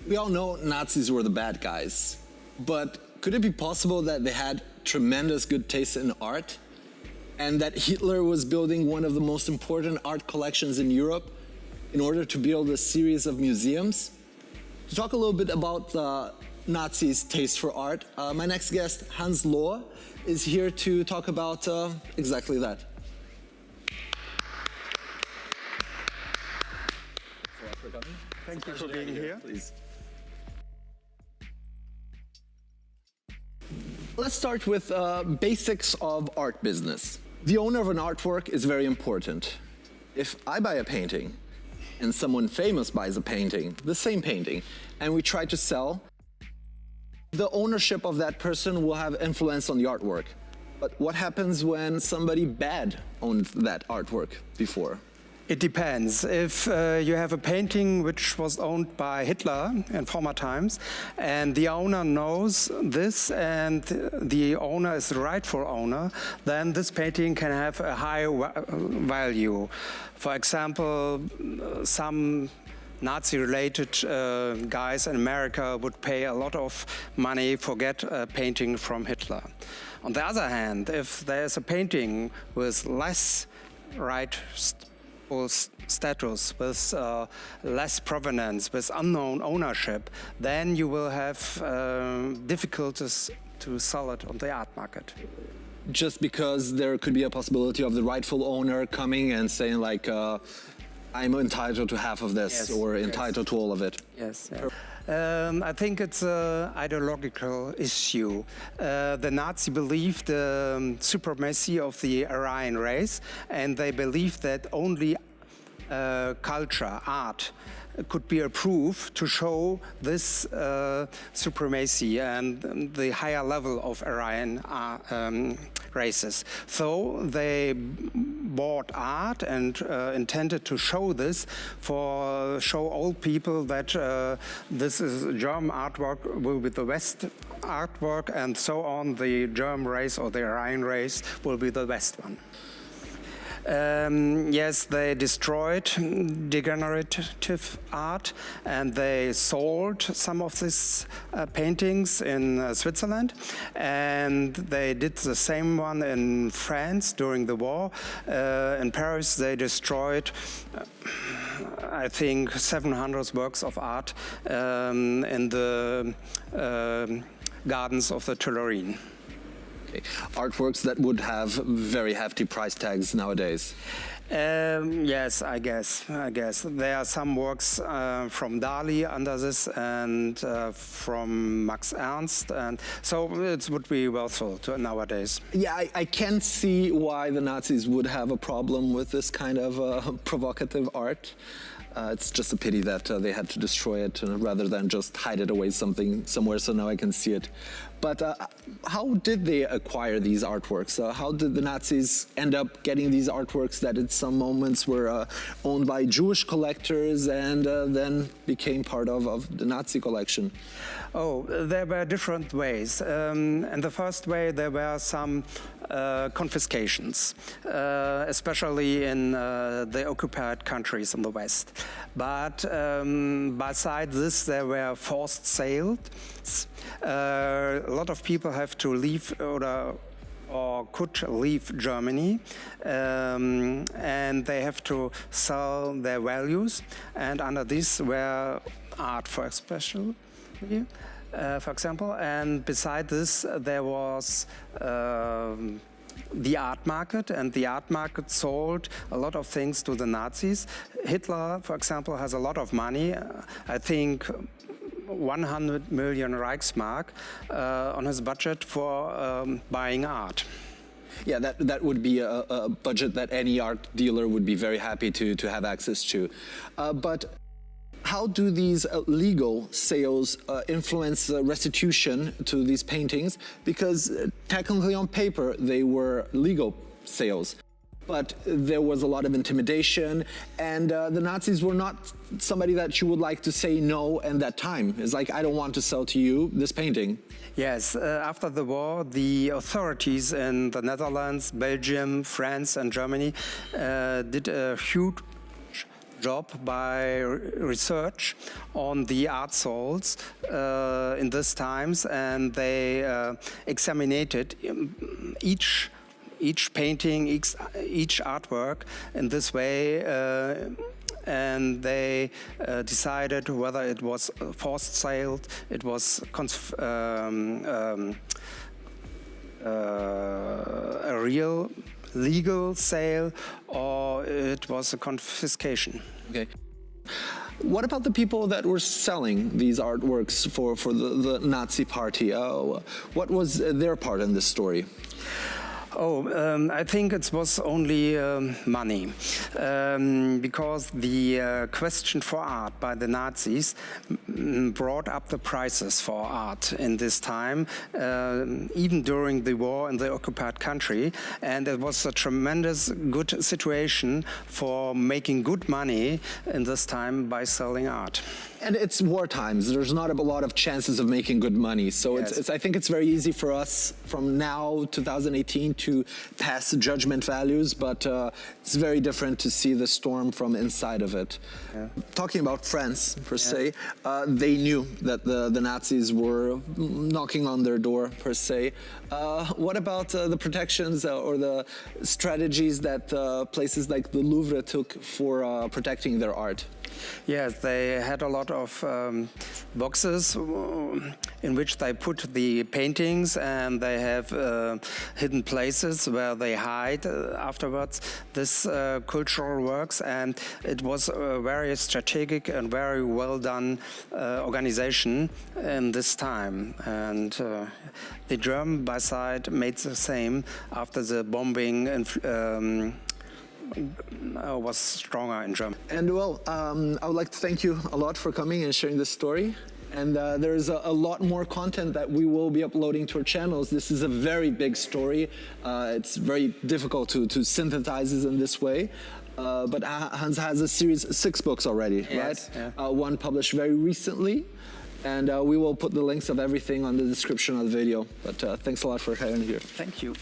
We all know Nazis were the bad guys, but could it be possible that they had tremendous good taste in art and that Hitler was building one of the most important art collections in Europe in order to build a series of museums? To talk a little bit about the Nazis' taste for art, my next guest, Hans Löhr, is here to talk about exactly that. Thank you for being here. Please. Let's start with basics of art business. The owner of an artwork is very important. If I buy a painting and someone famous buys a painting, the same painting, and we try to sell, the ownership of that person will have influence on the artwork. But what happens when somebody bad owned that artwork before? It depends. If you have a painting which was owned by Hitler in former times, and the owner knows this, and the owner is the rightful owner, then this painting can have a high value. For example, some Nazi-related guys in America would pay a lot of money for get a painting from Hitler. On the other hand, if there's a painting with less status, with less provenance, with unknown ownership, then you will have difficulties to sell it on the art market. Just because there could be a possibility of the rightful owner coming and saying like, I'm entitled to half of this, yes, or entitled to all of it. Yes. Yes. I think it's an ideological issue. The Nazi believed the supremacy of the Aryan race, and they believed that only culture, art, could be a proof to show this supremacy and the higher level of Aryan races. So they bought art and intended to show this, show all people that this is German artwork will be the best artwork, and so on. The German race or the Aryan race will be the best one. Yes, they destroyed degenerative art, and they sold some of these paintings in Switzerland, and they did the same one in France during the war. In Paris, they destroyed, I think, 700 works of art in the gardens of the Tuileries. Artworks that would have very hefty price tags nowadays. Yes, I guess. There are some works from Dali under this, and from Max Ernst, and so it would be worthwhile nowadays. Yeah, I can see why the Nazis would have a problem with this kind of provocative art. It's just a pity that they had to destroy it rather than just hide it away somewhere, so now I can see it. But how did they acquire these artworks? How did the Nazis end up getting these artworks that at some moments were owned by Jewish collectors and then became part of the Nazi collection? Oh, there were different ways. In the first way, there were some confiscations, especially in the occupied countries in the West. But besides this, there were forced sales. A lot of people have to leave or could leave Germany, and they have to sell their values. And under this were art, for example. And beside this, there was the art market, and the art market sold a lot of things to the Nazis. Hitler, for example, has a lot of money. I think 100 million Reichsmark on his budget for buying art. Yeah, that would be a budget that any art dealer would be very happy to have access to. But how do these legal sales influence restitution to these paintings? Because technically on paper they were legal sales, but there was a lot of intimidation, and the Nazis were not somebody that you would like to say no at that time. It's like, I don't want to sell to you this painting. Yes, after the war, the authorities in the Netherlands, Belgium, France and Germany did a huge job by research on the art souls in these times, and they examined each painting, each artwork in this way, and they decided whether it was forced sale, it was a real legal sale, or it was a confiscation. Okay. What about the people that were selling these artworks for the Nazi party? What was their part in this story? I think it was only money, because the question for art by the Nazis brought up the prices for art in this time, even during the war in the occupied country, and it was a tremendous good situation for making good money in this time by selling art. And it's war times. There's not a lot of chances of making good money. So yes. I think it's very easy for us from now, 2018, to pass judgment values, but it's very different to see the storm from inside of it. Yeah. Talking about France, per se, they knew that the Nazis were knocking on their door, per se. What about the protections or the strategies that places like the Louvre took for protecting their art? Yes, they had a lot of boxes in which they put the paintings, and they have hidden places where they hide afterwards this cultural works, and it was a very strategic and very well done organization in this time. And the German by side made the same after the bombing and was stronger in Germany. And well, I would like to thank you a lot for coming and sharing this story. And there's a lot more content that we will be uploading to our channels. This is a very big story. It's very difficult to synthesize it in this way. But Hans has a series, 6 books already, yes, right? Yeah. One published very recently. And we will put the links of everything on the description of the video. But thanks a lot for having me here. Thank you.